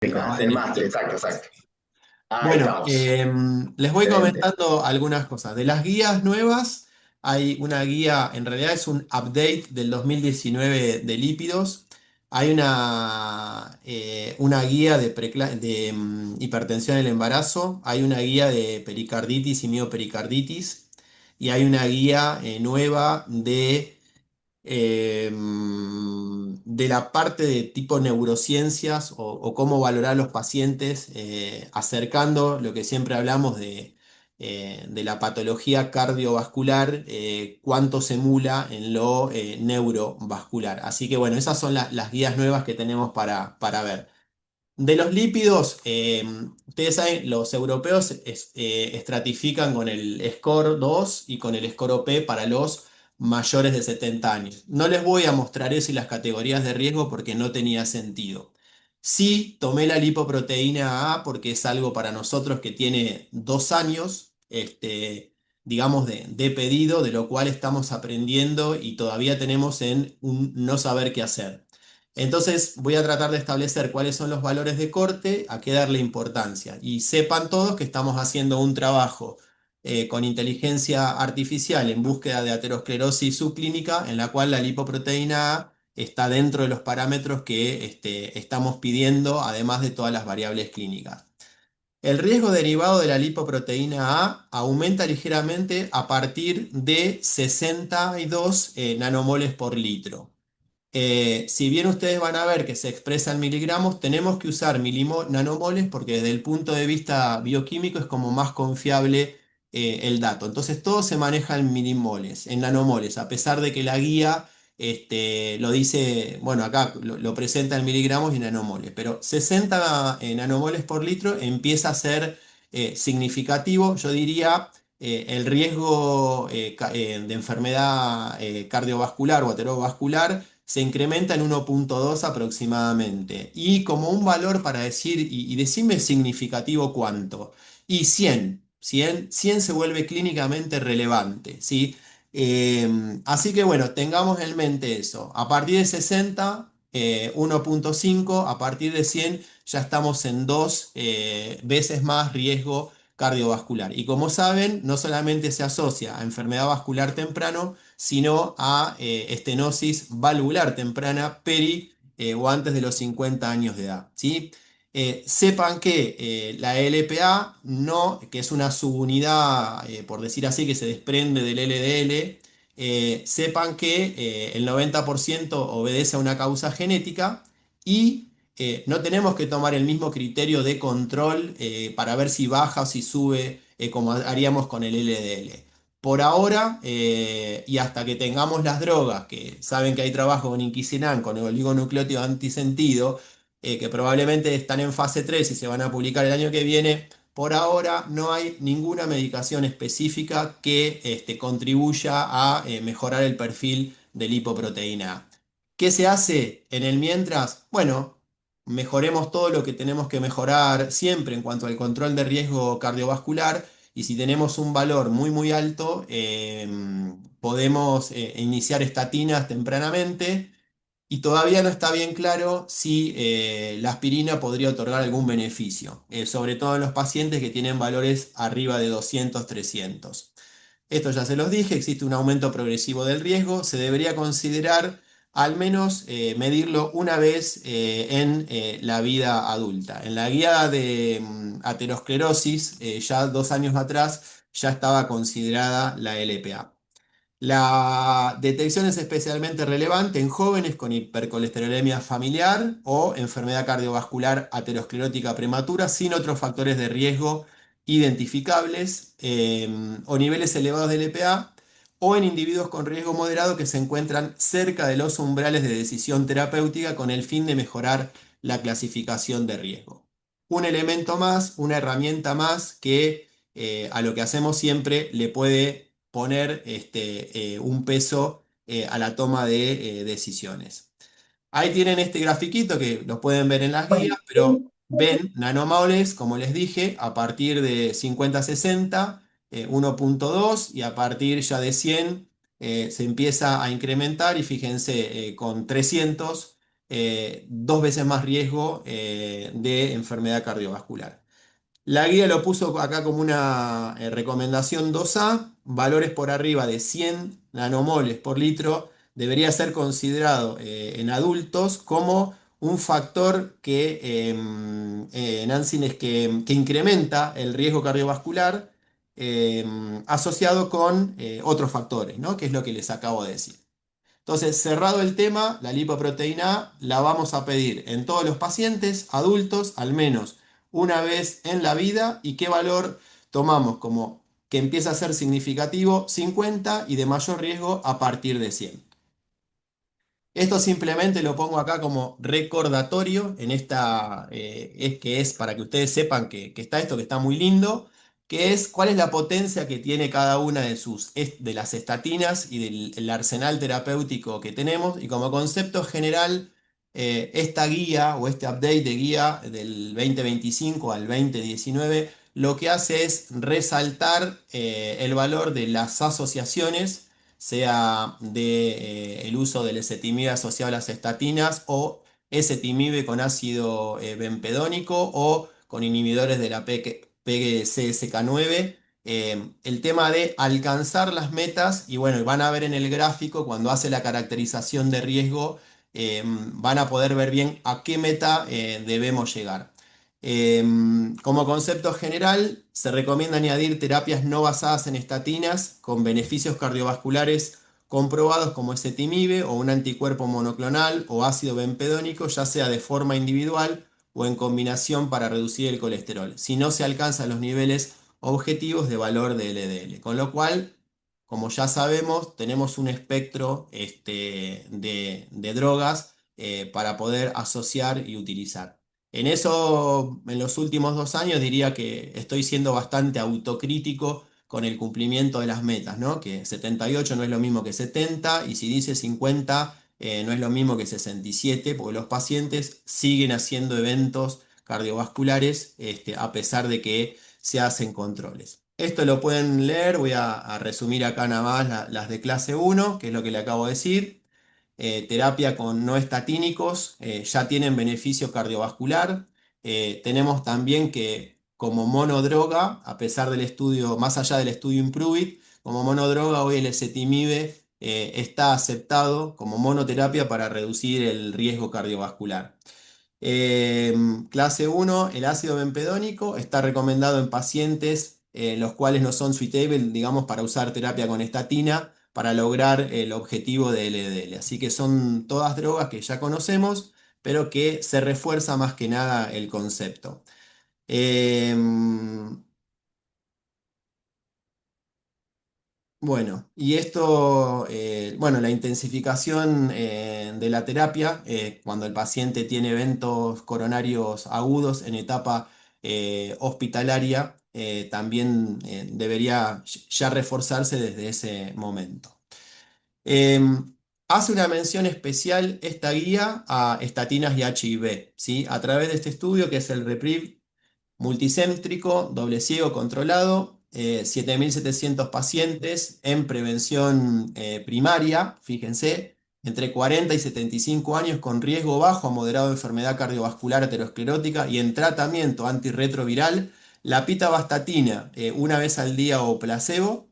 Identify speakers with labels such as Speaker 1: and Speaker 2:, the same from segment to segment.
Speaker 1: El máster, exacto, exacto. Ahí
Speaker 2: Bueno,
Speaker 1: estamos.
Speaker 2: les voy
Speaker 1: Excelente.
Speaker 2: comentando algunas cosas. De las guías nuevas, hay una guía, en realidad es un update del 2019 de lípidos. Hay una guía de hipertensión en el embarazo, hay una guía de pericarditis y miopericarditis, y hay una guía nueva de la parte de tipo neurociencias o cómo valorar a los pacientes, acercando lo que siempre hablamos de la patología cardiovascular, cuánto se emula en lo neurovascular. Así que bueno, esas son las guías nuevas que tenemos para ver. De los lípidos, ustedes saben, los europeos estratifican con el score 2 y con el score OP para los mayores de 70 años. No les voy a mostrar eso y las categorías de riesgo porque no tenía sentido. Sí, tomé la lipoproteína A porque es algo para nosotros que tiene 2 años, digamos, de pedido, de lo cual estamos aprendiendo y todavía tenemos en un no saber qué hacer. Entonces voy a tratar de establecer cuáles son los valores de corte, a qué darle importancia. Y sepan todos que estamos haciendo un trabajo con inteligencia artificial en búsqueda de aterosclerosis subclínica, en la cual la lipoproteína A está dentro de los parámetros que estamos pidiendo, además de todas las variables clínicas. El riesgo derivado de la lipoproteína A aumenta ligeramente a partir de 62 nanomoles por litro. Si bien ustedes van a ver que se expresa en miligramos, tenemos que usar nanomoles porque desde el punto de vista bioquímico es como más confiable el dato. Entonces todo se maneja en milimoles, en nanomoles, a pesar de que la guía lo dice, bueno, acá lo presenta en miligramos y nanomoles, pero 60 nanomoles por litro empieza a ser significativo, yo diría. El riesgo de enfermedad cardiovascular o aterovascular se incrementa en 1,2 aproximadamente. Y como un valor para decir, y decime significativo cuánto, y 100 se vuelve clínicamente relevante, ¿sí? Así que bueno, tengamos en mente eso. A partir de 60, 1,5, a partir de 100 ya estamos en 2 veces más riesgo cardiovascular. Y como saben, no solamente se asocia a enfermedad vascular temprano, sino a estenosis valvular temprana o antes de los 50 años de edad, ¿sí? Sepan que la LPA, no, que es una subunidad, por decir así, que se desprende del LDL, sepan que el 90% obedece a una causa genética y no tenemos que tomar el mismo criterio de control para ver si baja o si sube como haríamos con el LDL. Por ahora, y hasta que tengamos las drogas, que saben que hay trabajo con Inquisinan, con el oligonucleótido antisentido, que probablemente están en fase 3 y se van a publicar el año que viene, por ahora no hay ninguna medicación específica que contribuya a mejorar el perfil de lipoproteína A. ¿Qué se hace en el mientras? Bueno, mejoremos todo lo que tenemos que mejorar siempre en cuanto al control de riesgo cardiovascular y si tenemos un valor muy muy alto, podemos iniciar estatinas tempranamente y todavía no está bien claro si la aspirina podría otorgar algún beneficio, sobre todo en los pacientes que tienen valores arriba de 200, 300. Esto ya se los dije, existe un aumento progresivo del riesgo, se debería considerar al menos medirlo una vez en la vida adulta. En la guía de aterosclerosis, ya 2 años atrás, ya estaba considerada la LPA. La detección es especialmente relevante en jóvenes con hipercolesterolemia familiar o enfermedad cardiovascular aterosclerótica prematura sin otros factores de riesgo identificables, o niveles elevados de LPA o en individuos con riesgo moderado que se encuentran cerca de los umbrales de decisión terapéutica con el fin de mejorar la clasificación de riesgo. Un elemento más, una herramienta más que a lo que hacemos siempre le puede poner un peso a la toma de decisiones. Ahí tienen este grafiquito que lo pueden ver en las guías, pero ven nanomoles, como les dije, a partir de 50-60, 1,2 y a partir ya de 100 se empieza a incrementar y fíjense, con 300. 2 veces más riesgo de enfermedad cardiovascular. La guía lo puso acá como una recomendación 2A, valores por arriba de 100 nanomoles por litro debería ser considerado en adultos como un factor que, Nancy, es que incrementa el riesgo cardiovascular asociado con otros factores, ¿no? Que es lo que les acabo de decir. Entonces, cerrado el tema, la lipoproteína A la vamos a pedir en todos los pacientes adultos al menos una vez en la vida. ¿Y qué valor tomamos como que empieza a ser significativo? 50 y de mayor riesgo a partir de 100. Esto simplemente lo pongo acá como recordatorio en esta, es que es para que ustedes sepan que está esto, que está muy lindo, que es cuál es la potencia que tiene cada una de las estatinas y del el arsenal terapéutico que tenemos. Y como concepto general, esta guía o este update de guía del 2025 al 2019 lo que hace es resaltar el valor de las asociaciones, sea de el uso del ezetimibe asociado a las estatinas o ezetimibe con ácido bempedónico o con inhibidores de la PCSK9. El tema de alcanzar las metas, y bueno, van a ver en el gráfico cuando hace la caracterización de riesgo, van a poder ver bien a qué meta debemos llegar. Como concepto general, se recomienda añadir terapias no basadas en estatinas con beneficios cardiovasculares comprobados como ezetimibe o un anticuerpo monoclonal o ácido bempedónico, ya sea de forma individual o en combinación para reducir el colesterol, si no se alcanzan los niveles objetivos de valor de LDL. Con lo cual, como ya sabemos, tenemos un espectro de drogas para poder asociar y utilizar. En eso, en los últimos 2 años diría que estoy siendo bastante autocrítico con el cumplimiento de las metas, ¿no? Que 78 no es lo mismo que 70 y si dice 50 no es lo mismo que 67 porque los pacientes siguen haciendo eventos cardiovasculares a pesar de que se hacen controles. Esto lo pueden leer, voy a resumir acá nada más las de clase 1, que es lo que le acabo de decir. Terapia con no estatínicos, ya tienen beneficio cardiovascular. Tenemos también que como monodroga, a pesar del estudio, más allá del estudio IMPROVE-IT, como monodroga hoy el ezetimibe está aceptado como monoterapia para reducir el riesgo cardiovascular. Eh, Clase 1, el ácido bempedónico está recomendado en pacientes los cuales no son suitable, digamos, para usar terapia con estatina para lograr el objetivo de LDL. Así que son todas drogas que ya conocemos, pero que se refuerza más que nada el concepto. Bueno, y esto, bueno, la intensificación de la terapia, cuando el paciente tiene eventos coronarios agudos en etapa hospitalaria, también debería ya reforzarse desde ese momento. Hace una mención especial esta guía a estatinas y HIV, ¿sí? A través de este estudio que es el REPRIV multicéntrico, doble ciego controlado, 7.700 pacientes en prevención primaria, fíjense, entre 40 y 75 años con riesgo bajo a moderado de enfermedad cardiovascular aterosclerótica y en tratamiento antirretroviral, la pitavastatina una vez al día o placebo.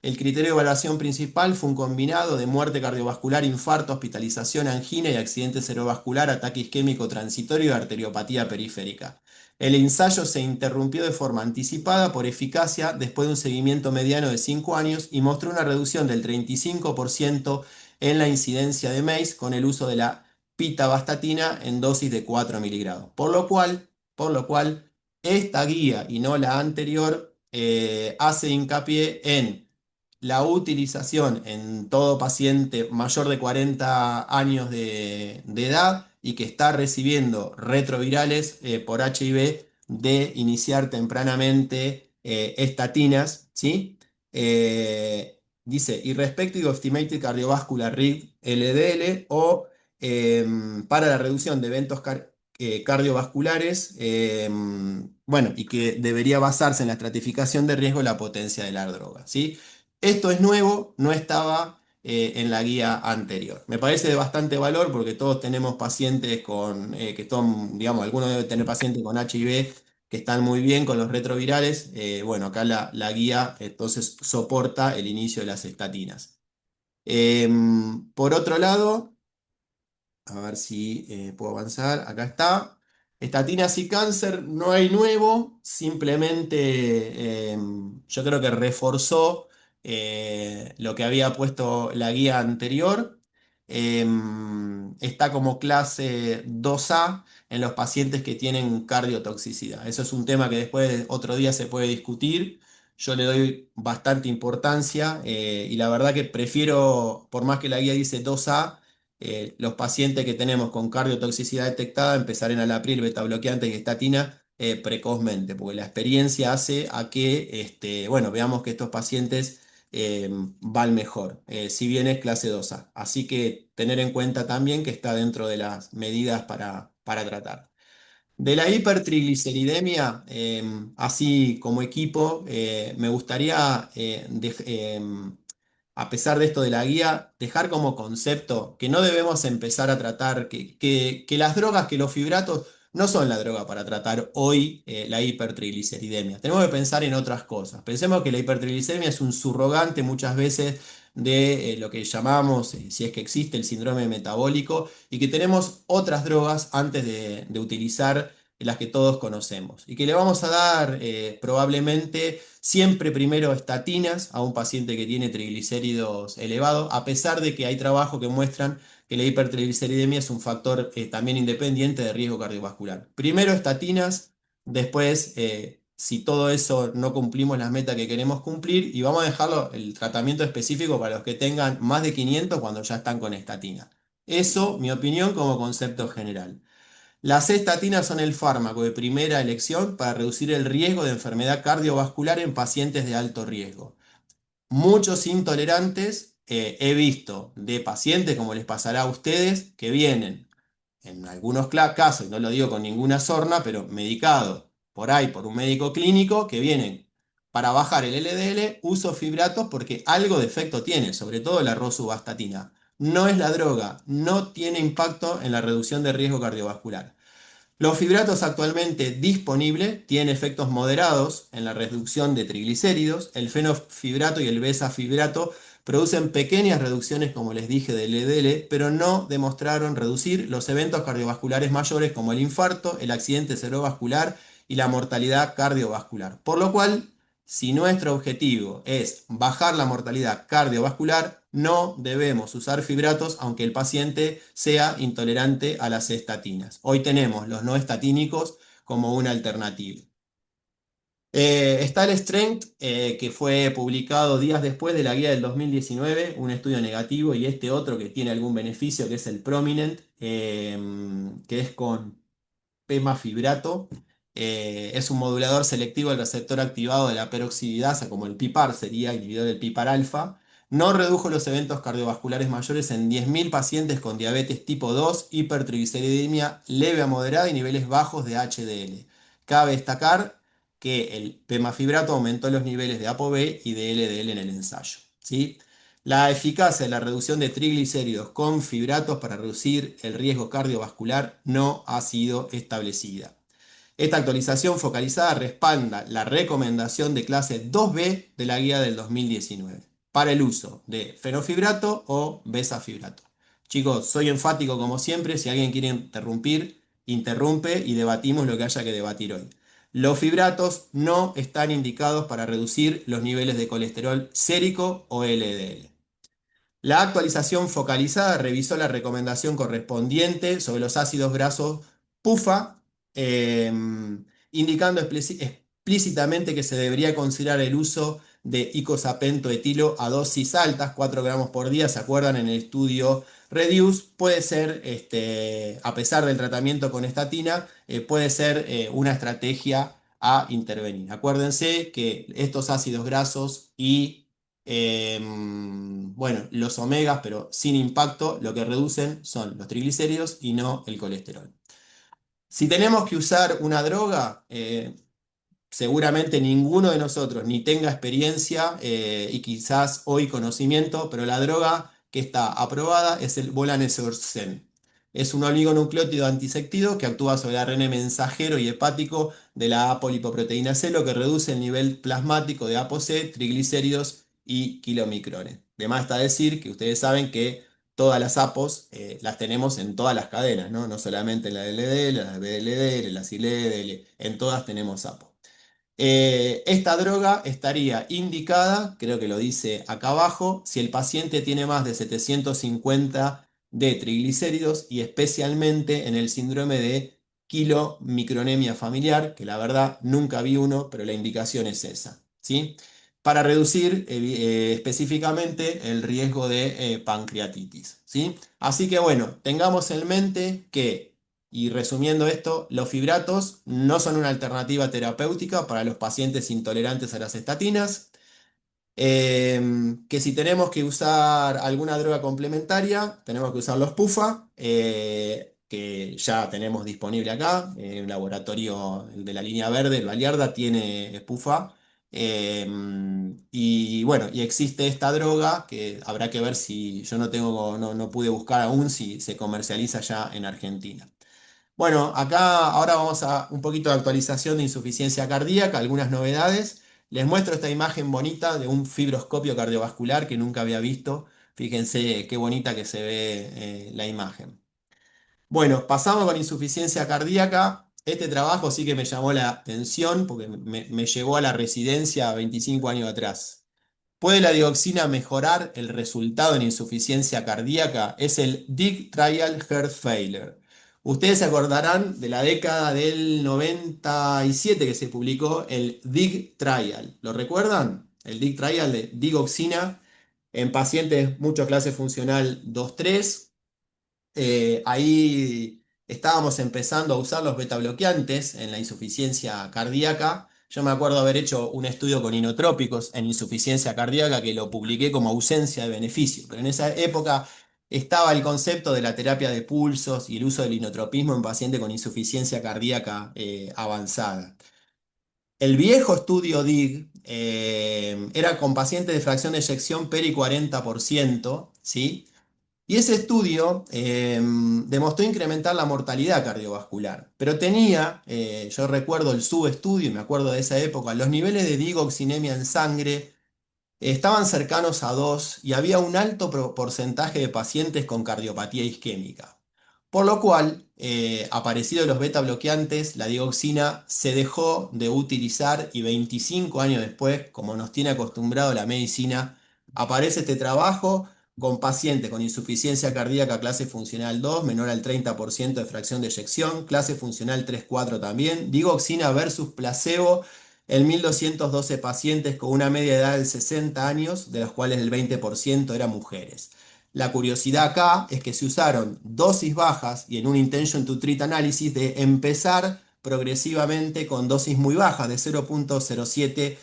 Speaker 2: El criterio de evaluación principal fue un combinado de muerte cardiovascular, infarto, hospitalización, angina y accidente cerebrovascular, ataque isquémico transitorio y arteriopatía periférica. El ensayo se interrumpió de forma anticipada por eficacia después de un seguimiento mediano de 5 años y mostró una reducción del 35% en la incidencia de MACE con el uso de la pitavastatina en dosis de 4 miligramos. Por lo cual, esta guía y no la anterior hace hincapié en la utilización en todo paciente mayor de 40 años de edad y que está recibiendo retrovirales por HIV de iniciar tempranamente estatinas, ¿sí? Dice, irrespective of estimated cardiovascular risk LDL o para la reducción de eventos cardiovasculares, bueno, y que debería basarse en la estratificación de riesgo y la potencia de la droga, ¿sí? Esto es nuevo, no estaba en la guía anterior. Me parece de bastante valor porque todos tenemos pacientes que son, digamos, algunos deben tener pacientes con HIV que están muy bien con los retrovirales. Bueno, acá la guía entonces soporta el inicio de las estatinas. Por otro lado, a ver si puedo avanzar. Acá está. Estatinas y cáncer, no hay nuevo, simplemente yo creo que reforzó lo que había puesto la guía anterior. Está como clase 2A en los pacientes que tienen cardiotoxicidad. Eso es un tema que después otro día se puede discutir. Yo le doy bastante importancia y la verdad que prefiero, por más que la guía dice 2A, los pacientes que tenemos con cardiotoxicidad detectada empezar en alapril, beta bloqueante y estatina precozmente, porque la experiencia hace a que bueno, veamos que estos pacientes van mejor, si bien es clase 2A. Así que tener en cuenta también que está dentro de las medidas para tratar. De la hipertrigliceridemia, así como equipo, me gustaría, a pesar de esto de la guía, dejar como concepto que no debemos empezar a tratar, que las drogas, que los fibratos no son la droga para tratar hoy la hipertrigliceridemia. Tenemos que pensar en otras cosas. Pensemos que la hipertrigliceridemia es un subrogante muchas veces de lo que llamamos, si es que existe, el síndrome metabólico y que tenemos otras drogas antes de utilizar las que todos conocemos y que le vamos a dar probablemente siempre primero estatinas a un paciente que tiene triglicéridos elevados, a pesar de que hay trabajos que muestran que la hipertrigliceridemia es un factor también independiente de riesgo cardiovascular. Primero estatinas, después si todo eso no cumplimos las metas que queremos cumplir y vamos a dejarlo el tratamiento específico para los que tengan más de 500 cuando ya están con estatina. Eso, mi opinión, como concepto general. Las estatinas son el fármaco de primera elección para reducir el riesgo de enfermedad cardiovascular en pacientes de alto riesgo. Muchos intolerantes he visto de pacientes, como les pasará a ustedes, que vienen en algunos casos, y no lo digo con ninguna sorna, pero medicados por ahí por un médico clínico, que vienen para bajar el LDL, uso fibratos porque algo de efecto tiene, sobre todo la rosuvastatina. No es la droga, no tiene impacto en la reducción de riesgo cardiovascular. Los fibratos actualmente disponibles tienen efectos moderados en la reducción de triglicéridos. El fenofibrato y el besafibrato producen pequeñas reducciones, como les dije, del LDL, pero no demostraron reducir los eventos cardiovasculares mayores como el infarto, el accidente cerebrovascular y la mortalidad cardiovascular. Por lo cual, si nuestro objetivo es bajar la mortalidad cardiovascular, no debemos usar fibratos aunque el paciente sea intolerante a las estatinas. Hoy tenemos los no estatínicos como una alternativa. Está el Strength, que fue publicado días después de la guía del 2019, un estudio negativo, y este otro que tiene algún beneficio, que es el Prominent, que es con pemafibrato. Es un modulador selectivo del receptor activado de la peroxidasa, como el PIPAR sería, inhibidor del PIPAR alfa. No redujo los eventos cardiovasculares mayores en 10.000 pacientes con diabetes tipo 2, hipertrigliceridemia leve a moderada y niveles bajos de HDL. Cabe destacar que el pemafibrato aumentó los niveles de ApoB y de LDL en el ensayo, ¿sí? La eficacia de la reducción de triglicéridos con fibratos para reducir el riesgo cardiovascular no ha sido establecida. Esta actualización focalizada respalda la recomendación de clase 2B de la guía del 2019 para el uso de fenofibrato o besafibrato. Chicos, soy enfático como siempre, si alguien quiere interrumpir, interrumpe y debatimos lo que haya que debatir hoy. Los fibratos no están indicados para reducir los niveles de colesterol sérico o LDL. La actualización focalizada revisó la recomendación correspondiente sobre los ácidos grasos PUFA, eh, indicando explícitamente que se debería considerar el uso de icosapento-etilo a dosis altas, 4 gramos por día, ¿se acuerdan en el estudio Reduce? Puede ser, a pesar del tratamiento con estatina, puede ser una estrategia a intervenir. Acuérdense que estos ácidos grasos y bueno, los omegas, pero sin impacto, lo que reducen son los triglicéridos y no el colesterol. Si tenemos que usar una droga, seguramente ninguno de nosotros ni tenga experiencia y quizás hoy conocimiento, pero la droga que está aprobada es el volanesorsen. Es un oligonucleótido antisectido que actúa sobre el ARN mensajero y hepático de la apolipoproteína C, lo que reduce el nivel plasmático de ApoC, triglicéridos y kilomicrones. De más está decir que ustedes saben que todas las APOs las tenemos en todas las cadenas, ¿no? No solamente en la LDL, la VLDL, la CILDL, en todas tenemos APO. Esta droga estaría indicada, creo que lo dice acá abajo, si el paciente tiene más de 750 de triglicéridos y especialmente en el síndrome de kilomicronemia familiar, que la verdad nunca vi uno, pero la indicación es esa, ¿sí? Para reducir específicamente el riesgo de pancreatitis, ¿sí? Así que bueno, tengamos en mente que y resumiendo esto, los fibratos no son una alternativa terapéutica para los pacientes intolerantes a las estatinas, que si tenemos que usar alguna droga complementaria, tenemos que usar los PUFA, que ya tenemos disponible acá. El laboratorio el de la línea verde, el Baliarda, tiene PUFA. Y bueno, y existe esta droga que habrá que ver si yo no tengo, no pude buscar aún si se comercializa ya en Argentina. Bueno, acá ahora vamos a un poquito de actualización de insuficiencia cardíaca, algunas novedades. Les muestro esta imagen bonita de un fibroscopio cardiovascular que nunca había visto. Fíjense qué bonita que se ve la imagen. Bueno, pasamos con insuficiencia cardíaca. Este trabajo sí que me llamó la atención porque me llevó a la residencia 25 años atrás. ¿Puede la dioxina mejorar el resultado en insuficiencia cardíaca? Es el DIG Trial Heart Failure. Ustedes se acordarán de la década del 97 que se publicó el DIG Trial. ¿Lo recuerdan? El DIG Trial de digoxina en pacientes mucho clase funcional 2-3. Ahí estábamos empezando a usar los beta bloqueantes en la insuficiencia cardíaca. Yo me acuerdo haber hecho un estudio con inotrópicos en insuficiencia cardíaca que lo publiqué como ausencia de beneficio, pero en esa época estaba el concepto de la terapia de pulsos y el uso del inotropismo en pacientes con insuficiencia cardíaca avanzada. El viejo estudio DIG era con pacientes de fracción de eyección peri 40%, ¿sí? Y ese estudio demostró incrementar la mortalidad cardiovascular, pero tenía, yo recuerdo el subestudio, y me acuerdo de esa época, los niveles de digoxinemia en sangre estaban cercanos a 2 y había un alto porcentaje de pacientes con cardiopatía isquémica. Por lo cual, aparecidos los beta bloqueantes, la dioxina se dejó de utilizar y 25 años después, como nos tiene acostumbrado la medicina, aparece este trabajo con pacientes con insuficiencia cardíaca clase funcional 2, menor al 30% de fracción de eyección, clase funcional 3-4 también, digoxina versus placebo en 1.212 pacientes con una media edad de 60 años, de los cuales el 20% eran mujeres. La curiosidad acá es que se usaron dosis bajas y en un intention to treat análisis de empezar progresivamente con dosis muy bajas de 0,07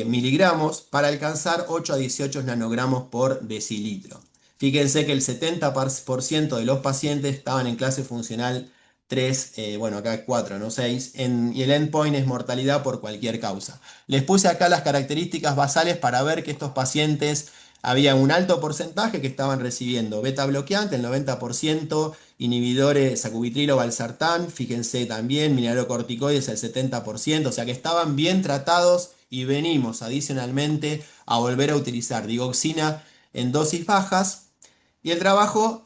Speaker 2: miligramos para alcanzar 8 a 18 nanogramos por decilitro. Fíjense que el 70% de los pacientes estaban en clase funcional 3, bueno, acá es 4, no 6, y el endpoint es mortalidad por cualquier causa. Les puse acá las características basales para ver que estos pacientes había un alto porcentaje que estaban recibiendo beta bloqueante, el 90%, inhibidores sacubitrilo, valsartán, fíjense también, mineralocorticoides el 70%, o sea que estaban bien tratados y venimos adicionalmente a volver a utilizar digoxina en dosis bajas. Y el trabajo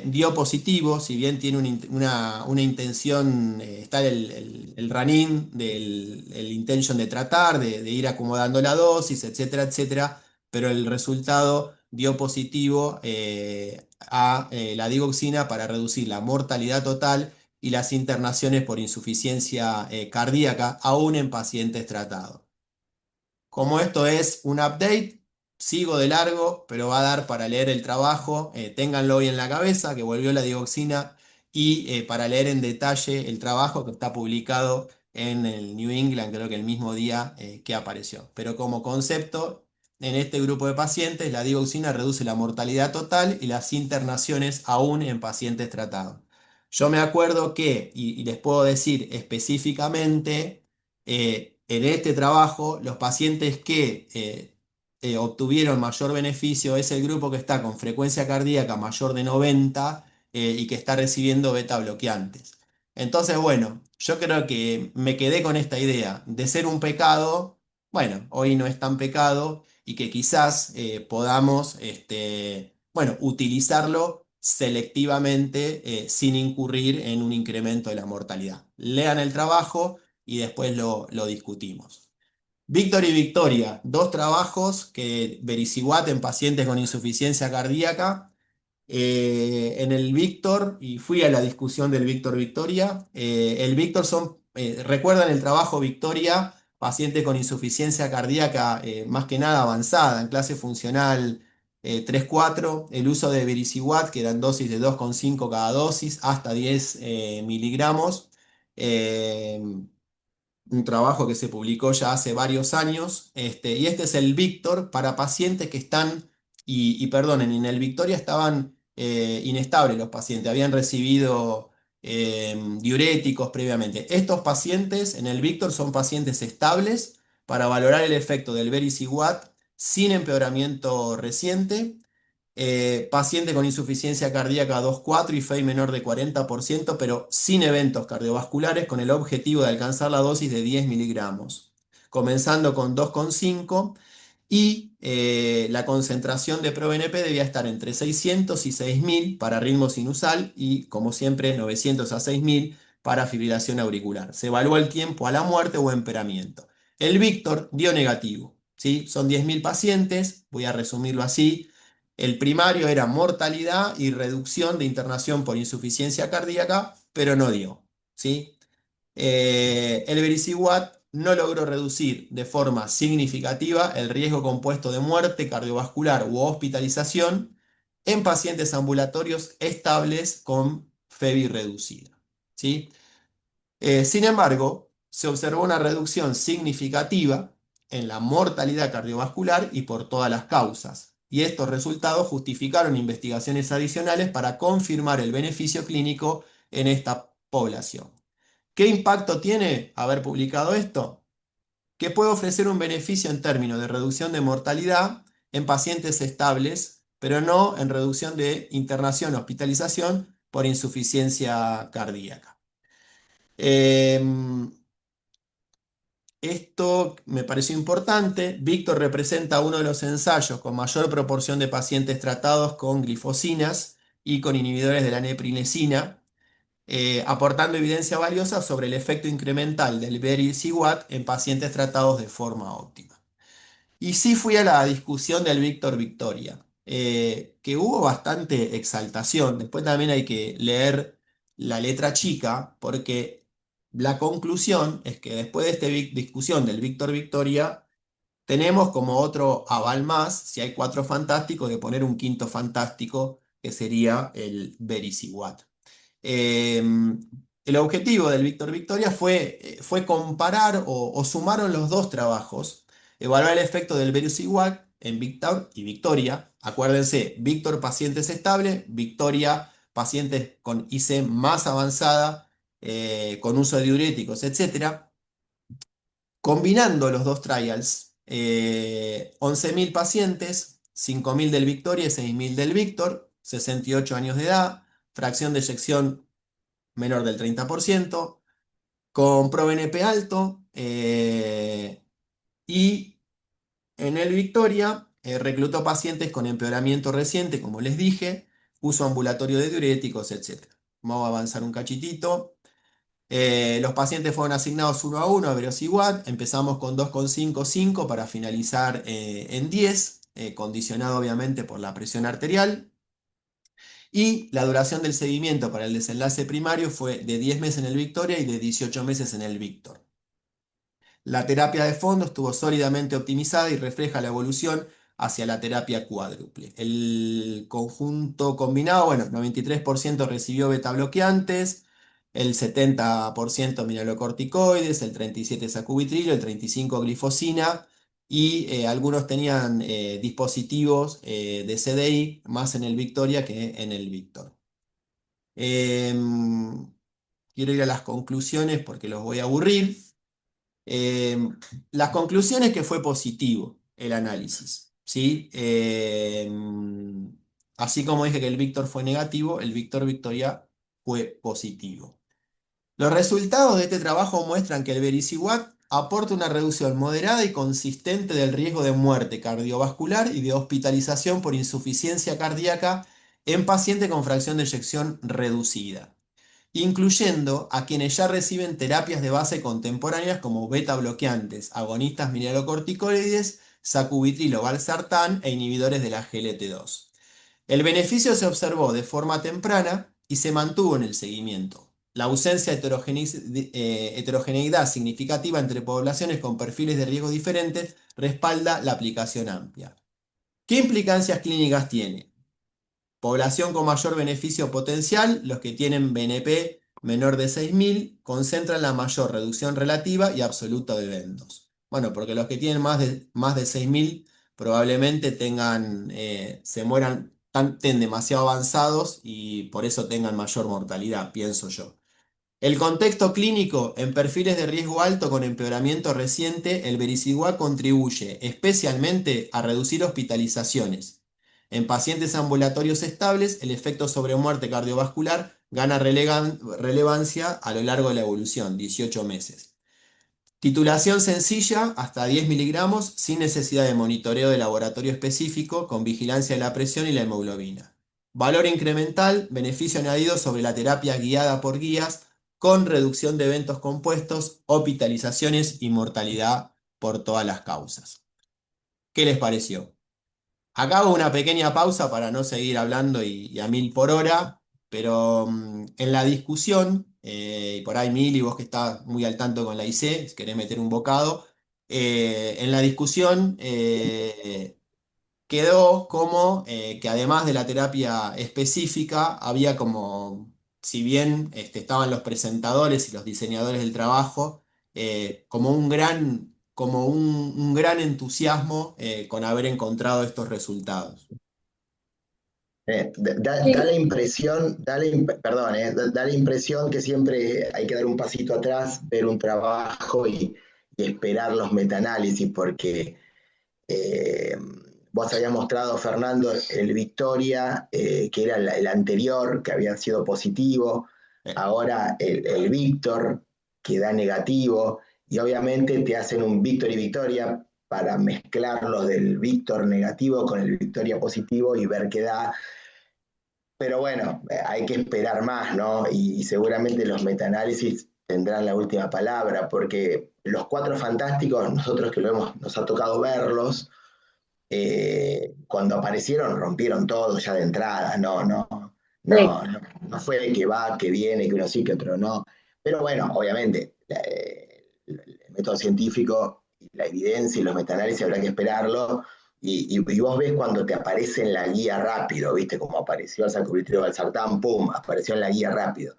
Speaker 2: dio positivo, si bien tiene una intención, está el running del el intention de tratar, de ir acomodando la dosis, etcétera, etcétera, pero el resultado dio positivo a la digoxina para reducir la mortalidad total y las internaciones por insuficiencia cardíaca, aún en pacientes tratados. Como esto es un update, sigo de largo, pero va a dar para leer el trabajo. Ténganlo hoy en la cabeza, que volvió la dioxina, y para leer en detalle el trabajo que está publicado en el New England, creo que el mismo día que apareció. Pero como concepto, en este grupo de pacientes, la dioxina reduce la mortalidad total y las internaciones aún en pacientes tratados. Yo me acuerdo que, y les puedo decir específicamente, en este trabajo, los pacientes que obtuvieron mayor beneficio es el grupo que está con frecuencia cardíaca mayor de 90 y que está recibiendo beta bloqueantes. Entonces, bueno, yo creo que me quedé con esta idea de ser un pecado, bueno, hoy no es tan pecado y que quizás podamos, bueno, utilizarlo selectivamente sin incurrir en un incremento de la mortalidad. Lean el trabajo y después lo discutimos. Víctor y Victoria, dos trabajos que Vericiguat en pacientes con insuficiencia cardíaca. En el Víctor, y fui a la discusión del Víctor Victoria, el Víctor recuerdan el trabajo Victoria, paciente con insuficiencia cardíaca más que nada avanzada, en clase funcional 3-4, el uso de Vericiguat, que eran dosis de 2,5 cada dosis, hasta 10 miligramos. Eh, un trabajo que se publicó ya hace varios años, y este es el Víctor para pacientes que están, y perdonen, en el Victoria estaban inestables los pacientes, habían recibido diuréticos previamente. Estos pacientes en el Víctor son pacientes estables para valorar el efecto del Vericiguat sin empeoramiento reciente. Paciente con insuficiencia cardíaca 2,4 y FEI menor de 40%, pero sin eventos cardiovasculares, con el objetivo de alcanzar la dosis de 10 miligramos, comenzando con 2,5 y la concentración de ProBNP debía estar entre 600 y 6000 para ritmo sinusal y, como siempre, 900 a 6000 para fibrilación auricular. Se evaluó el tiempo a la muerte o empeoramiento. El Víctor dio negativo, ¿sí? Son 10.000 pacientes, voy a resumirlo así. El primario era mortalidad y reducción de internación por insuficiencia cardíaca, pero no dio, ¿sí? El Vericiguat no logró reducir de forma significativa el riesgo compuesto de muerte cardiovascular u hospitalización en pacientes ambulatorios estables con FEBI reducida, ¿sí? Sin embargo, se observó una reducción significativa en la mortalidad cardiovascular y por todas las causas, y estos resultados justificaron investigaciones adicionales para confirmar el beneficio clínico en esta población. ¿Qué impacto tiene haber publicado esto? Que puede ofrecer un beneficio en términos de reducción de mortalidad en pacientes estables, pero no en reducción de internación o hospitalización por insuficiencia cardíaca. Esto me pareció importante. Víctor representa uno de los ensayos con mayor proporción de pacientes tratados con glifosinas y con inhibidores de la neprinesina, aportando evidencia valiosa sobre el efecto incremental del Vericiguat en pacientes tratados de forma óptima. Y sí fui a la discusión del Víctor Victoria, que hubo bastante exaltación. Después también hay que leer la letra chica, porque la conclusión es que después de esta discusión del Víctor Victoria, tenemos como otro aval más, si hay 4 fantásticos, de poner un quinto fantástico, que sería el Vericiguat. Eh, el objetivo del Víctor Victoria fue comparar o sumaron los dos trabajos, evaluar el efecto del Vericiguat en Víctor y Victoria. Acuérdense, Víctor pacientes estables, Victoria pacientes con IC más avanzada, con uso de diuréticos, etcétera. Combinando los dos trials, 11.000 pacientes, 5.000 del Victoria y 6.000 del Víctor, 68 años de edad, fracción de eyección menor del 30%, con ProBNP alto, y en el Victoria reclutó pacientes con empeoramiento reciente, como les dije, uso ambulatorio de diuréticos, etc. Vamos a avanzar un cachitito. Los pacientes fueron asignados uno a uno a Vericiguat. Empezamos con 2,55 para finalizar en 10, condicionado obviamente por la presión arterial. Y la duración del seguimiento para el desenlace primario fue de 10 meses en el Victoria y de 18 meses en el Víctor. La terapia de fondo estuvo sólidamente optimizada y refleja la evolución hacia la terapia cuádruple. El conjunto combinado, bueno, 93% recibió beta bloqueantes, el 70% mineralocorticoides, el 37% sacubitrilo, el 35% glifosina y algunos tenían dispositivos de CDI más en el Victoria que en el Víctor. Quiero ir a las conclusiones porque los voy a aburrir. Las conclusiones que fue positivo el análisis. ¿sí? Así como dije que el Víctor fue negativo, el Víctor Victoria fue positivo. Los resultados de este trabajo muestran que el vericiguat aporta una reducción moderada y consistente del riesgo de muerte cardiovascular y de hospitalización por insuficiencia cardíaca en pacientes con fracción de eyección reducida, incluyendo a quienes ya reciben terapias de base contemporáneas como beta bloqueantes, agonistas mineralocorticoides, sacubitril o valsartán e inhibidores de la GLT2. El beneficio se observó de forma temprana y se mantuvo en el seguimiento. La ausencia de heterogeneidad significativa entre poblaciones con perfiles de riesgo diferentes respalda la aplicación amplia. ¿Qué implicancias clínicas tiene? Población con mayor beneficio potencial, los que tienen BNP menor de 6.000, concentran la mayor reducción relativa y absoluta de eventos. Bueno, porque los que tienen más de 6.000 probablemente se mueran, estén demasiado avanzados y por eso tengan mayor mortalidad, pienso yo. El contexto clínico, en perfiles de riesgo alto con empeoramiento reciente, el vericiguat contribuye especialmente a reducir hospitalizaciones. En pacientes ambulatorios estables, el efecto sobre muerte cardiovascular gana relevancia a lo largo de la evolución, 18 meses. Titulación sencilla, hasta 10 miligramos, sin necesidad de monitoreo de laboratorio específico, con vigilancia de la presión y la hemoglobina. Valor incremental, beneficio añadido sobre la terapia guiada por guías, con reducción de eventos compuestos, hospitalizaciones y mortalidad por todas las causas. ¿Qué les pareció? Acá hago una pequeña pausa para no seguir hablando y a 1000 por hora, pero en la discusión, y por ahí Mili, vos que estás muy al tanto con la IC, si querés meter un bocado, en la discusión quedó como que además de la terapia específica, había como, si bien estaban los presentadores y los diseñadores del trabajo, como un gran entusiasmo con haber encontrado estos resultados.
Speaker 1: Da la impresión, da la impresión que siempre hay que dar un pasito atrás, ver un trabajo y esperar los metaanálisis, porque eh, vos habías mostrado, Fernando, el Victoria, que era el anterior, que había sido positivo,
Speaker 2: Eh,
Speaker 1: ahora el Víctor, que da negativo, y obviamente te hacen un Víctor y Victoria para mezclar los del Víctor negativo con el Victoria positivo y ver qué da. Pero bueno, hay que esperar más, ¿no? Y seguramente los metaanálisis tendrán la última palabra, porque los cuatro fantásticos, nosotros que nos ha tocado verlos, cuando aparecieron rompieron todo ya de entrada,
Speaker 3: Sí.
Speaker 1: no fue que va, que viene, que uno sí, que otro no. Pero bueno, obviamente, el método científico, la evidencia y los metaanálisis habrá que esperarlo. Y vos ves cuando te aparece en la guía rápido, ¿viste? Como apareció el sacubitril valsartán, pum, apareció en la guía rápido.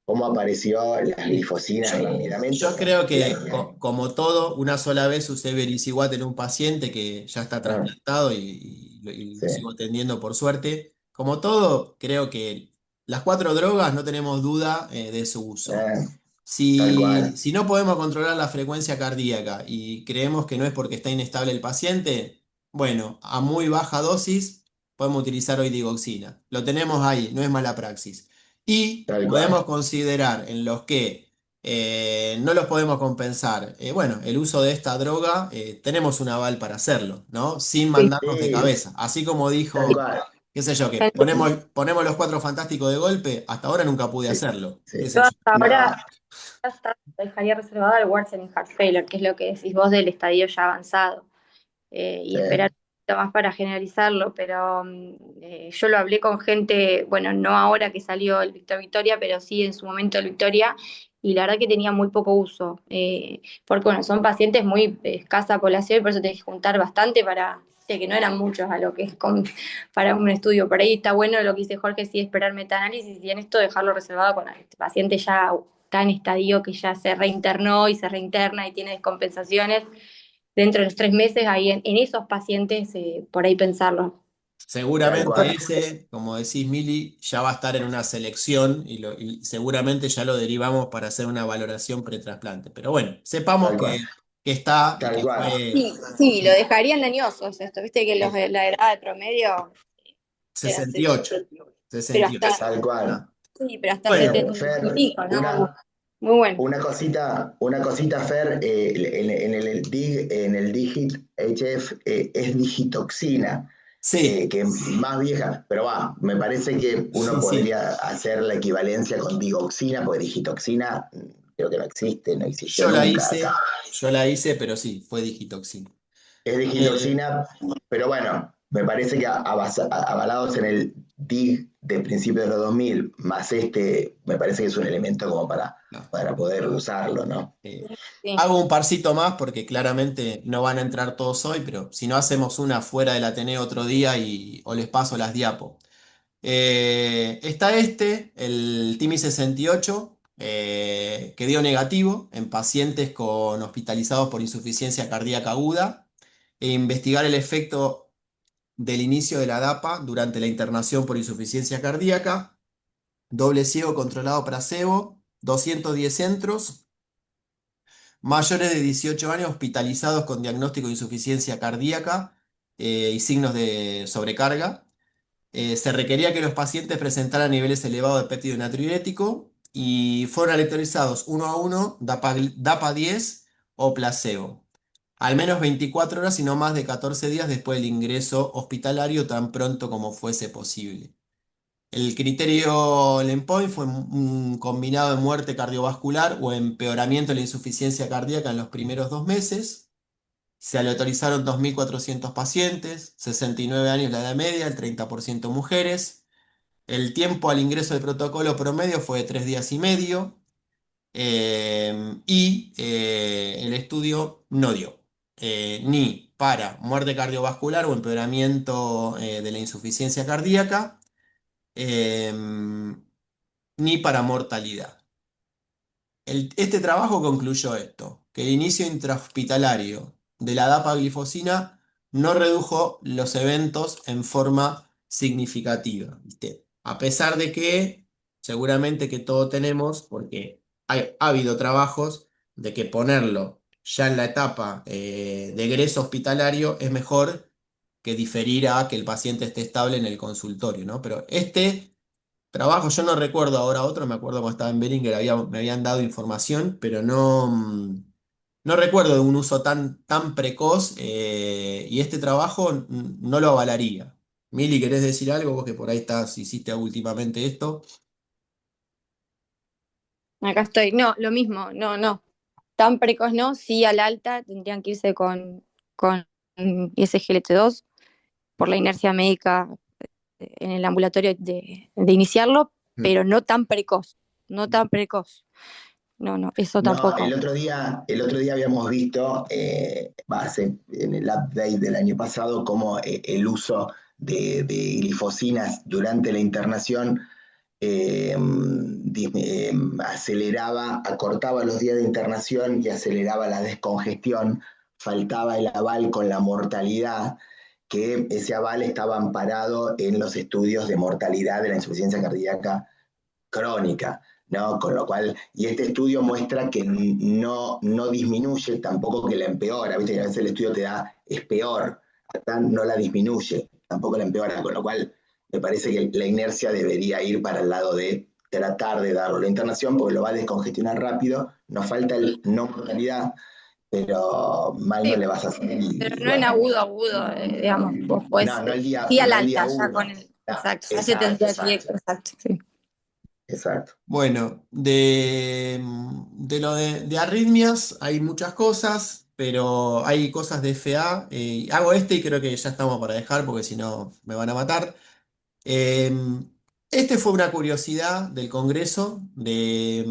Speaker 1: Cómo apareció las
Speaker 2: y
Speaker 1: glifosinas rápidamente,
Speaker 2: yo
Speaker 1: bueno,
Speaker 2: creo que,
Speaker 1: bien.
Speaker 2: como todo, una sola vez usé vericiguat en un paciente que ya está
Speaker 1: Ah,
Speaker 2: trasplantado y lo
Speaker 1: sí.
Speaker 2: sigo atendiendo por suerte. Como todo, creo que las cuatro drogas no tenemos duda de su uso.
Speaker 1: Eh, Tal cual.
Speaker 2: Si no podemos controlar la frecuencia cardíaca y creemos que no es porque está inestable el paciente, bueno, a muy baja dosis podemos utilizar hoy digoxina. Lo tenemos ahí, no es mala praxis. Y
Speaker 1: Tal
Speaker 2: podemos
Speaker 1: cual.
Speaker 2: considerar en los que no los podemos compensar. Bueno, el uso de esta droga, tenemos un aval para hacerlo, ¿no? Sin
Speaker 3: Sí.
Speaker 2: mandarnos de
Speaker 1: Sí,
Speaker 2: cabeza. Así como
Speaker 1: tal
Speaker 2: dijo,
Speaker 1: cual.
Speaker 2: qué sé yo, que
Speaker 3: Yo
Speaker 2: ponemos los cuatro fantásticos de golpe, hasta ahora nunca pude
Speaker 1: Sí,
Speaker 2: hacerlo.
Speaker 1: sí.
Speaker 2: Qué sé yo.
Speaker 3: hasta
Speaker 1: No,
Speaker 3: ahora ya está, dejaría reservada el Worsening Heart Failure, que es lo que decís vos del estadio ya avanzado, y
Speaker 1: sí,
Speaker 3: esperar un poquito más para generalizarlo, pero yo lo hablé con gente, bueno, no ahora que salió el Victor Victoria, pero sí en su momento el Victoria, y la verdad que tenía muy poco uso, porque bueno, son pacientes muy de escasa población, y por eso tenés que juntar bastante para, sé que no eran muchos a lo que es para un estudio. Por ahí está bueno lo que dice Jorge, sí, esperar metaanálisis y en esto dejarlo reservado con el paciente ya está en estadio que ya se reinternó y se reinterna y tiene descompensaciones dentro de los 3 meses, ahí en esos pacientes, por ahí pensarlo.
Speaker 1: tal
Speaker 2: Seguramente
Speaker 1: cual.
Speaker 2: ese, como decís, Mili, ya va a estar en una selección y seguramente ya lo derivamos para hacer una valoración pretrasplante. Pero bueno, sepamos
Speaker 1: Tal cual.
Speaker 2: que que está y
Speaker 1: tal
Speaker 2: que
Speaker 1: cual.
Speaker 2: fue
Speaker 3: Sí, sí, lo dejarían dañosos esto, viste que los
Speaker 2: eh,
Speaker 3: de la edad de promedio eran
Speaker 2: 68,
Speaker 3: pero
Speaker 2: 68.
Speaker 3: hasta,
Speaker 1: Tal cual.
Speaker 2: Ah,
Speaker 3: sí, pero hasta
Speaker 2: bueno,
Speaker 3: 70 y
Speaker 1: Fer,
Speaker 3: pico, ¿no? Muy bueno.
Speaker 1: una cosita, Fer, en el Digit HF es digitoxina,
Speaker 2: sí,
Speaker 1: que es más vieja, pero va, me parece que uno
Speaker 2: sí, sí.
Speaker 1: podría hacer la equivalencia con digoxina, porque digitoxina creo que no existe, no existió
Speaker 2: Yo la
Speaker 1: nunca acá.
Speaker 2: hice, yo la hice, pero sí, fue digitoxina.
Speaker 1: Es
Speaker 2: Eh,
Speaker 1: digitoxina, pero bueno, me parece que avalados en el DIG de principios de los 2000 más me parece que es un elemento como
Speaker 2: no.
Speaker 1: para poder usarlo, ¿no?
Speaker 2: Eh,
Speaker 3: Sí.
Speaker 2: Hago un parcito más porque claramente no van a entrar todos hoy, pero si no hacemos una fuera del Ateneo otro día o les paso las diapos. Está el TIMI 68, que dio negativo en pacientes con hospitalizados por insuficiencia cardíaca aguda e investigar el efecto del inicio de la DAPA durante la internación por insuficiencia cardíaca, doble ciego controlado placebo, 210 centros, mayores de 18 años hospitalizados con diagnóstico de insuficiencia cardíaca y signos de sobrecarga. Se requería que los pacientes presentaran niveles elevados de péptido natriurético y fueron aleatorizados uno a uno, DAPA 10 o placebo. Al menos 24 horas y no más de 14 días después del ingreso hospitalario tan pronto como fuese posible. El criterio Endpoint fue un combinado de muerte cardiovascular o empeoramiento de la insuficiencia cardíaca en los primeros 2 meses. Se aleatorizaron 2.400 pacientes, 69 años la edad media, el 30% mujeres. El tiempo al ingreso del protocolo promedio fue de 3 días y medio el estudio no dio ni para muerte cardiovascular o empeoramiento de la insuficiencia cardíaca, ni para mortalidad. Este trabajo concluyó esto, que el inicio intrahospitalario de la dapaglifosina no redujo los eventos en forma significativa, ¿viste? A pesar de que seguramente que todo tenemos, porque ha habido trabajos de que ponerlo ya en la etapa de egreso hospitalario es mejor que diferir a que el paciente esté estable en el consultorio, ¿no? Pero este trabajo, yo no recuerdo ahora otro, me acuerdo cuando estaba en Beringer me habían dado información, pero no, no recuerdo de un uso tan precoz y este trabajo no lo avalaría. Mili, ¿querés decir algo? Vos que por ahí hiciste últimamente esto.
Speaker 3: Acá estoy. No, lo mismo, no, no. Tan precoz no, sí al alta tendrían que irse con ISGLT2 por la inercia médica en el ambulatorio de iniciarlo,
Speaker 2: Mm.
Speaker 3: pero no tan precoz, no tan precoz. No, no, eso
Speaker 1: No,
Speaker 3: tampoco.
Speaker 1: el otro día habíamos visto, en el update del año pasado, cómo el uso de glifosinas durante la internación aceleraba, acortaba los días de internación y aceleraba la descongestión, faltaba el aval con la mortalidad, que ese aval estaba amparado en los estudios de mortalidad de la insuficiencia cardíaca crónica, ¿no? Con lo cual, y este estudio muestra que no disminuye, tampoco que la empeora, viste que a veces el estudio te da, es peor, acá no la disminuye, tampoco la empeora, con lo cual me parece que la inercia debería ir para el lado de tratar de darlo la internación, porque lo va a descongestionar rápido, nos falta el no mortalidad, pero mal no
Speaker 3: Sí,
Speaker 1: le vas a hacer
Speaker 3: pero
Speaker 1: y
Speaker 3: no en
Speaker 1: bueno,
Speaker 3: agudo, agudo, digamos, vos pues
Speaker 1: no
Speaker 3: sí al
Speaker 1: no el día
Speaker 3: alta, ya
Speaker 1: uno,
Speaker 3: con el,
Speaker 1: no,
Speaker 3: exacto, ya se
Speaker 1: exacto,
Speaker 3: tendría que ir, exacto, sí.
Speaker 1: exacto.
Speaker 2: Bueno, de lo de arritmias hay muchas cosas, pero hay cosas de FA. Hago este y creo que ya estamos para dejar porque si no me van a matar. Eh, este fue una curiosidad del Congreso de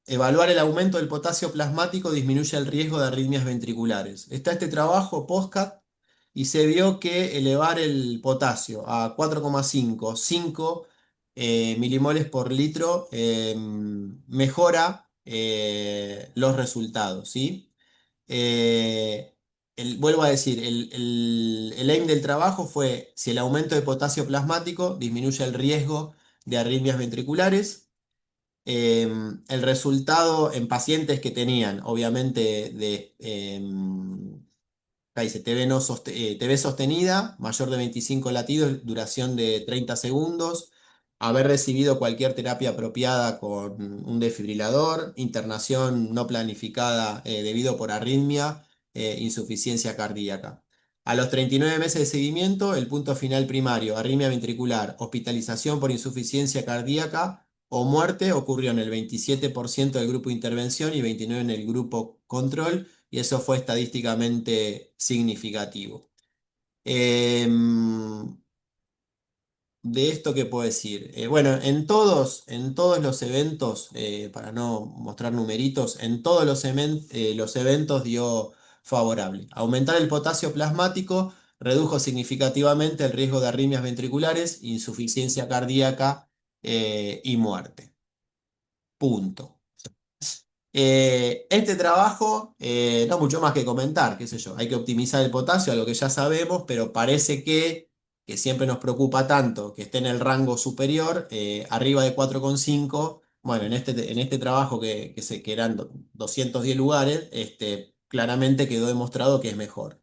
Speaker 2: evaluar el aumento del potasio plasmático disminuye el riesgo de arritmias ventriculares. Está este trabajo, POSCAT, y se vio que elevar el potasio a 4,5 milimoles por litro mejora los resultados, ¿sí? Eh, vuelvo a decir, el aim del trabajo fue si el aumento de potasio plasmático disminuye el riesgo de arritmias ventriculares. El resultado en pacientes que tenían, obviamente, acá dice TB, TB sostenida, mayor de 25 latidos, duración de 30 segundos, haber recibido cualquier terapia apropiada con un desfibrilador, internación no planificada debido por arritmia, insuficiencia cardíaca. A los 39 meses de seguimiento, el punto final primario, arritmia ventricular, hospitalización por insuficiencia cardíaca o muerte ocurrió en el 27% del grupo intervención y 29% en el grupo control, y eso fue estadísticamente significativo. De esto, ¿qué puedo decir? Bueno, en todos los eventos, para no mostrar numeritos, en todos los eventos dio favorable. Aumentar el potasio plasmático redujo significativamente el riesgo de arritmias ventriculares, insuficiencia cardíaca y muerte. Punto. Este trabajo, no mucho más que comentar, qué sé yo, hay que optimizar el potasio, algo que ya sabemos, pero parece que siempre nos preocupa tanto que esté en el rango superior, arriba de 4,5. Bueno, en este trabajo que eran 210 lugares, claramente quedó demostrado que es mejor.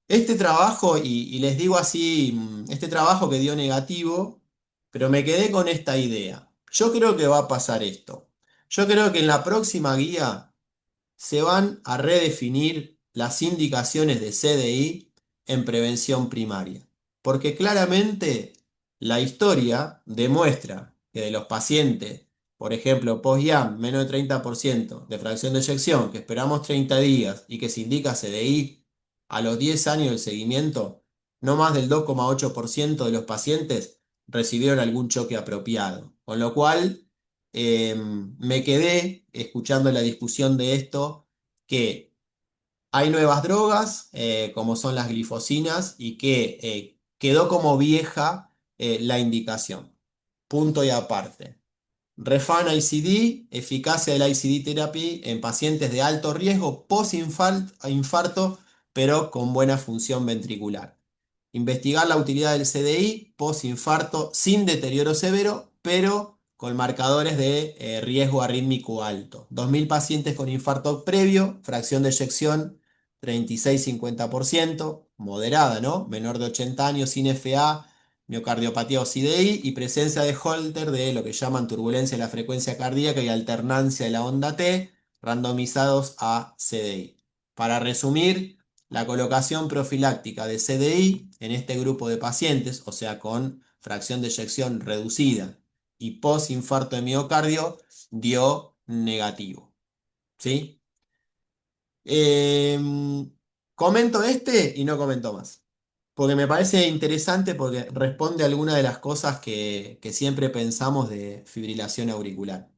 Speaker 2: Este trabajo, y les digo así, este trabajo que dio negativo, pero me quedé con esta idea. Yo creo que va a pasar esto. Yo creo que en la próxima guía se van a redefinir las indicaciones de CDI en prevención primaria. Porque claramente la historia demuestra que de los pacientes, por ejemplo, post-IAM, menos de 30% de fracción de eyección, que esperamos 30 días y que se indica CDI a los 10 años del seguimiento, no más del 2,8% de los pacientes recibieron algún choque apropiado. Con lo cual, me quedé escuchando la discusión de esto, que hay nuevas drogas, como son las glifosinas, y que quedó como vieja la indicación. Punto y aparte. Refan ICD, eficacia del ICD therapy en pacientes de alto riesgo post-infarto, pero con buena función ventricular. Investigar la utilidad del CDI post-infarto sin deterioro severo, pero con marcadores de riesgo arrítmico alto. 2.000 pacientes con infarto previo, fracción de eyección 36-50%, moderada, ¿no? Menor de 80 años, sin FA, miocardiopatía o CDI, y presencia de Holter de lo que llaman turbulencia de la frecuencia cardíaca y alternancia de la onda T, randomizados a CDI. Para resumir, la colocación profiláctica de CDI en este grupo de pacientes, o sea, con fracción de eyección reducida y post-infarto de miocardio, dio negativo. ¿Sí? Comento y no comento más, porque me parece interesante, porque responde a alguna de las cosas que siempre pensamos de fibrilación auricular.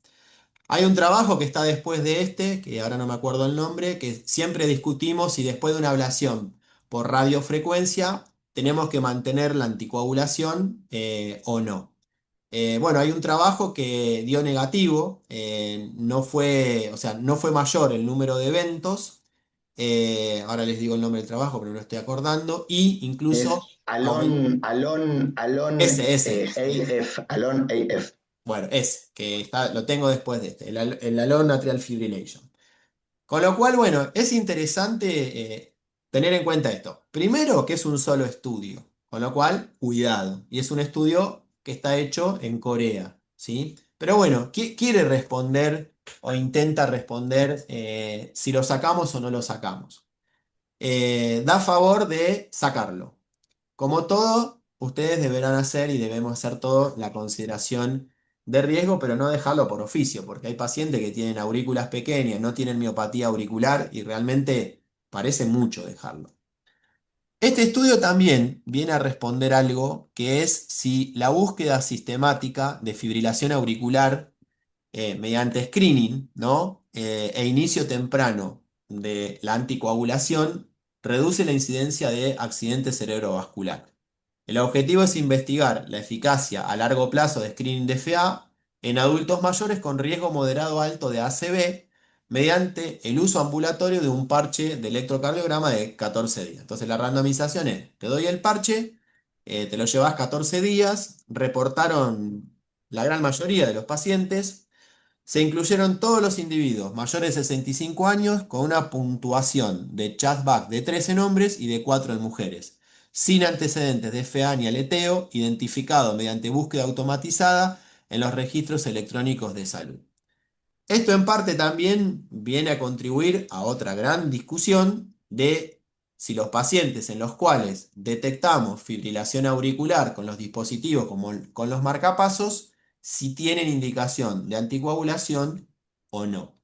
Speaker 2: Hay un trabajo que está después de que ahora no me acuerdo el nombre, que siempre discutimos si después de una ablación por radiofrecuencia tenemos que mantener la anticoagulación o no. Bueno, hay un trabajo que dio negativo, no fue, o sea, no fue mayor el número de eventos, ahora les digo el nombre del trabajo, pero no estoy acordando, y incluso
Speaker 1: Es Alon
Speaker 2: ese.
Speaker 1: Alon AF.
Speaker 2: Bueno, que lo tengo después de el Alone Atrial Fibrillation. Con lo cual, bueno, es interesante tener en cuenta esto. Primero, que es un solo estudio, con lo cual, cuidado. Y es un estudio que está hecho en Corea, ¿sí? Pero bueno, quiere responder o intenta responder si lo sacamos o no lo sacamos. Da favor de sacarlo. Como todo, ustedes deberán hacer y debemos hacer todo la consideración de riesgo, pero no dejarlo por oficio, porque hay pacientes que tienen aurículas pequeñas, no tienen miopatía auricular y realmente parece mucho dejarlo. Este estudio también viene a responder algo, que es si la búsqueda sistemática de fibrilación auricular mediante screening, ¿no? E inicio temprano de la anticoagulación reduce la incidencia de accidente cerebrovascular. El objetivo es investigar la eficacia a largo plazo de screening de FA en adultos mayores con riesgo moderado alto de ACV mediante el uso ambulatorio de un parche de electrocardiograma de 14 días. Entonces la randomización es, te doy el parche, te lo llevas 14 días, reportaron la gran mayoría de los pacientes Se incluyeron todos los individuos mayores de 65 años con una puntuación de Chatback de 13 en hombres y de 4 en mujeres, sin antecedentes de FA ni aleteo, identificado mediante búsqueda automatizada en los registros electrónicos de salud. Esto en parte también viene a contribuir a otra gran discusión de si los pacientes en los cuales detectamos fibrilación auricular con los dispositivos como con los marcapasos, si tienen indicación de anticoagulación o no.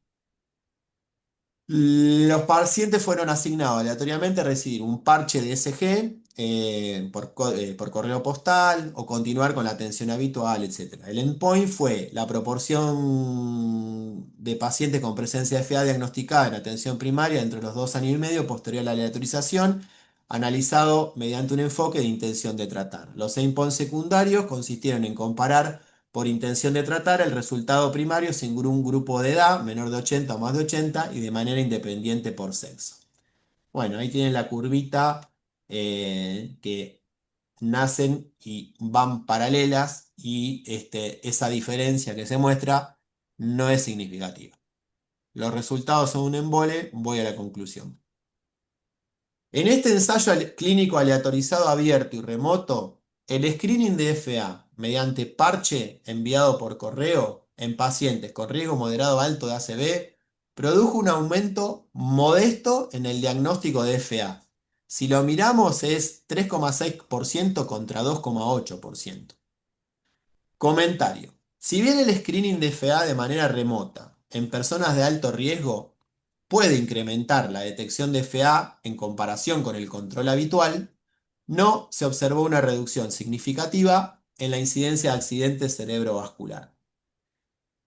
Speaker 2: Los pacientes fueron asignados aleatoriamente a recibir un parche de ECG por correo postal o continuar con la atención habitual, etc. El endpoint fue la proporción de pacientes con presencia de FA diagnosticada en atención primaria entre los 2 años y medio posterior a la aleatorización, analizado mediante un enfoque de intención de tratar. Los endpoints secundarios consistieron en comparar por intención de tratar el resultado primario sin un grupo de edad menor de 80 o más de 80 y de manera independiente por sexo. Bueno, ahí tienen la curvita que nacen y van paralelas y esa diferencia que se muestra no es significativa. Los resultados son un embole, voy a la conclusión. En este ensayo clínico aleatorizado abierto y remoto, el screening de FA mediante parche enviado por correo en pacientes con riesgo moderado alto de ACV produjo un aumento modesto en el diagnóstico de FA. Si lo miramos es 3,6% contra 2,8%. Comentario. Si bien el screening de FA de manera remota en personas de alto riesgo puede incrementar la detección de FA en comparación con el control habitual, no se observó una reducción significativa en la incidencia de accidente cerebrovascular.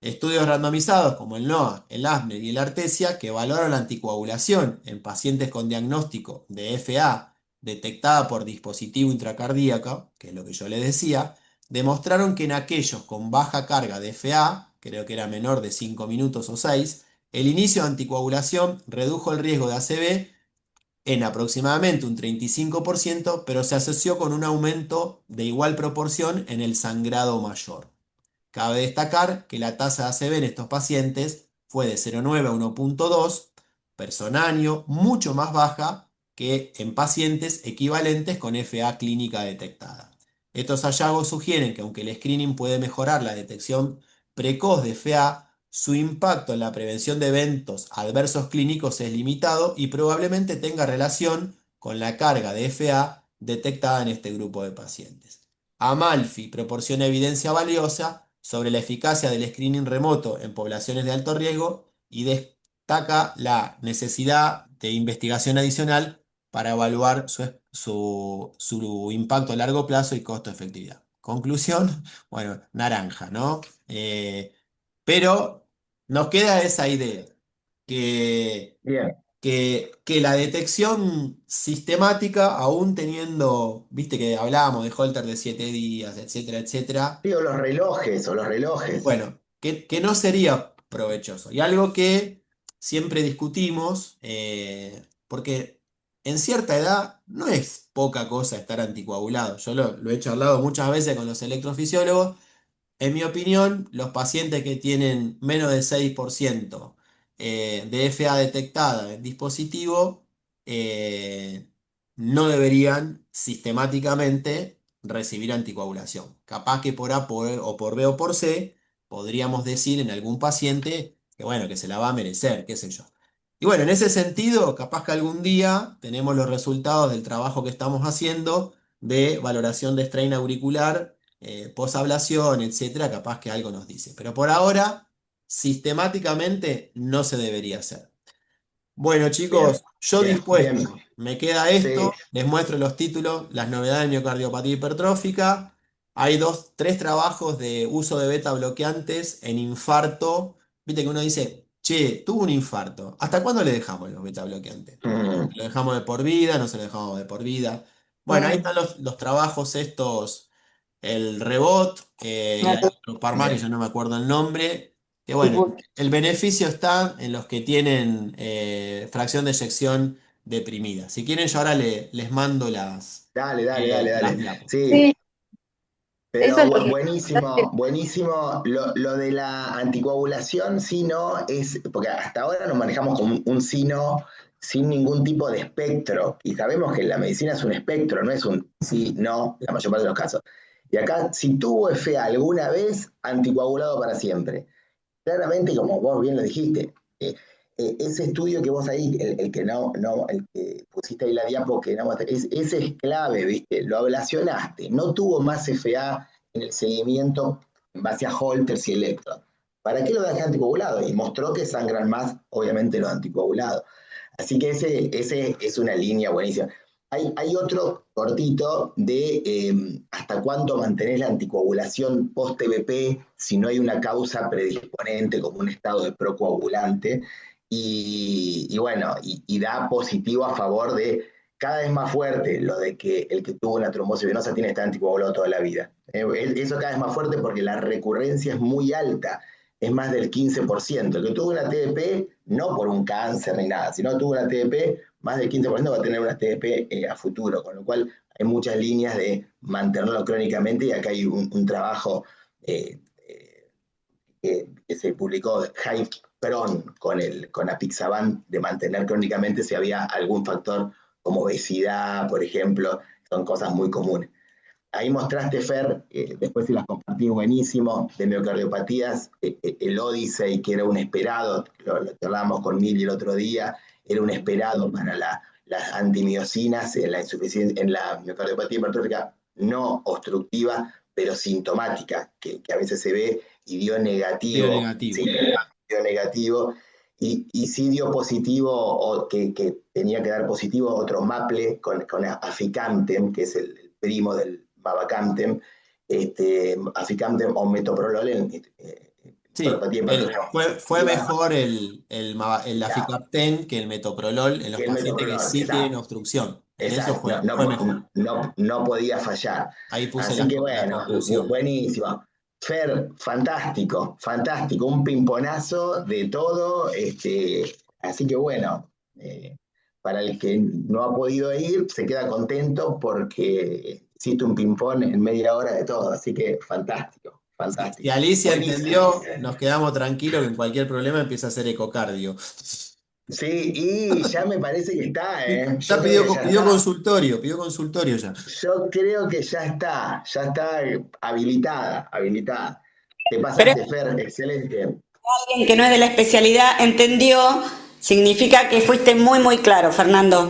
Speaker 2: Estudios randomizados como el NOAA, el ASME y el Artesia, que evaluaron la anticoagulación en pacientes con diagnóstico de FA detectada por dispositivo intracardíaco, que es lo que yo les decía, demostraron que en aquellos con baja carga de FA, creo que era menor de 5 minutos o 6, el inicio de anticoagulación redujo el riesgo de ACV en aproximadamente un 35%, pero se asoció con un aumento de igual proporción en el sangrado mayor. Cabe destacar que la tasa de ACV en estos pacientes fue de 0,9 a 1,2 persona año, mucho más baja que en pacientes equivalentes con FA clínica detectada. Estos hallazgos sugieren que aunque el screening puede mejorar la detección precoz de FA, su impacto en la prevención de eventos adversos clínicos es limitado y probablemente tenga relación con la carga de FA detectada en este grupo de pacientes. Amalfi proporciona evidencia valiosa sobre la eficacia del screening remoto en poblaciones de alto riesgo y destaca la necesidad de investigación adicional para evaluar su impacto a largo plazo y costo-efectividad. Conclusión, bueno, naranja, ¿no? Pero nos queda esa idea, que
Speaker 1: Bien.
Speaker 2: que la detección sistemática, aún teniendo, viste que hablábamos de Holter de 7 días, etcétera, etcétera,
Speaker 1: Digo, los relojes.
Speaker 2: bueno, que no sería provechoso. Y algo que siempre discutimos, porque en cierta edad no es poca cosa estar anticoagulado. Yo lo he charlado muchas veces con los electrofisiólogos. En mi opinión, los pacientes que tienen menos del 6% de FA detectada en dispositivo no deberían sistemáticamente recibir anticoagulación. Capaz que por o por B o por C podríamos decir en algún paciente que bueno, que se la va a merecer, qué sé yo. Y bueno, en ese sentido, capaz que algún día tenemos los resultados del trabajo que estamos haciendo de valoración de strain auricular posablación, etcétera, capaz que algo nos dice. Pero por ahora, sistemáticamente no se debería hacer. Bueno,
Speaker 1: Bien,
Speaker 2: chicos, yo
Speaker 1: bien, bien.
Speaker 2: dispuesto. Me queda
Speaker 1: Sí,
Speaker 2: esto. Les muestro los títulos, las novedades de miocardiopatía hipertrófica. Hay tres trabajos de uso de beta bloqueantes en infarto. Viste que uno dice, che, tuvo un infarto. ¿Hasta cuándo le dejamos los beta bloqueantes?
Speaker 1: mm,
Speaker 2: ¿Lo dejamos de por vida? ¿No se lo dejamos de por vida? Bueno, ahí están los trabajos estos, el Rebot, y hay otro par más que
Speaker 1: bien.
Speaker 2: yo no me acuerdo el nombre. Que bueno, el beneficio está en los que tienen fracción de eyección deprimida. Si quieren, yo ahora les mando
Speaker 1: Dale, dale, dale,
Speaker 2: las
Speaker 1: dale.
Speaker 2: diapos.
Speaker 1: Sí,
Speaker 3: Sí, Eso
Speaker 1: Pero
Speaker 3: es lo que...
Speaker 1: buenísimo, buenísimo. Lo de la anticoagulación, sí, no, es, porque hasta ahora nos manejamos con un sí, no, sin ningún tipo de espectro. Y sabemos que la medicina es un espectro, no es un sí, no, en la mayor parte de los casos. Y acá, si tuvo FA alguna vez, anticoagulado para siempre. Claramente, como vos bien lo dijiste, ese estudio que vos ahí, el que no, el que pusiste ahí la diapo, que no, ese es clave, ¿viste? Lo ablacionaste, no tuvo más FA en el seguimiento en base a Holters y Electron. ¿Para qué lo dejaste anticoagulado? Y mostró que sangran más, obviamente, los anticoagulados. Así que ese es una línea buenísima. Hay otro cortito de hasta cuánto mantenés la anticoagulación post-TBP si no hay una causa predisponente como un estado de procoagulante. Y bueno, y da positivo a favor de cada vez más fuerte lo de que el que tuvo una trombosis venosa tiene que estar anticoagulado toda la vida. Eso cada vez más fuerte porque la recurrencia es muy alta, es más del 15%. El que tuvo una TDP, no por un cáncer ni nada, sino tuvo una TDP, más del 15% va a tener una TDP a futuro, con lo cual hay muchas líneas de mantenerlo crónicamente y acá hay un trabajo eh, que se publicó, High Pron, con Apixaban, de mantener crónicamente si había algún factor como obesidad, por ejemplo, son cosas muy comunes. Ahí mostraste, Fer, después si las compartí buenísimo, de miocardiopatías, el Odyssey, que era un esperado, lo charlábamos con Mili el otro día, era un esperado para las antimiosinas en la miocardiopatía hipertrófica no obstructiva, pero sintomática, que a veces se ve y dio
Speaker 2: Dio
Speaker 1: negativo,
Speaker 2: negativo.
Speaker 1: sí, dio negativo, y sí dio positivo, o que tenía que dar positivo otro Maple con Aficamten, que es el primo del Mavacamten, Aficamten o metoprolol
Speaker 2: Sí, fue
Speaker 1: iba
Speaker 2: mejor el Aficapten que el metoprolol en los
Speaker 1: que el
Speaker 2: pacientes que
Speaker 1: metoprolol,
Speaker 2: sí tienen
Speaker 1: exacto.
Speaker 2: obstrucción. En eso
Speaker 1: Exacto,
Speaker 2: fue mejor.
Speaker 1: no podía fallar.
Speaker 2: Ahí puse
Speaker 1: Así que
Speaker 2: la
Speaker 1: bueno,
Speaker 2: conclusión.
Speaker 1: buenísimo. Fer, fantástico, fantástico, un pimponazo de todo. Así que bueno, para el que no ha podido ir, se queda contento porque hiciste un ping-pong en media hora de todo. Así que fantástico,
Speaker 2: Si
Speaker 1: fantástico.
Speaker 2: Alicia
Speaker 1: Buenísimo.
Speaker 2: entendió, nos quedamos tranquilos que en cualquier problema empieza a hacer ecocardio.
Speaker 1: Sí, y ya me parece que está, ¿eh?
Speaker 2: Ya
Speaker 1: Yo creo que ya está.
Speaker 2: pidió consultorio ya.
Speaker 1: Yo creo que ya está habilitada, habilitada. Te
Speaker 4: Pero
Speaker 1: pasaste, Fer, excelente.
Speaker 4: alguien que no es de la especialidad entendió, significa que fuiste muy, muy claro, Fernando.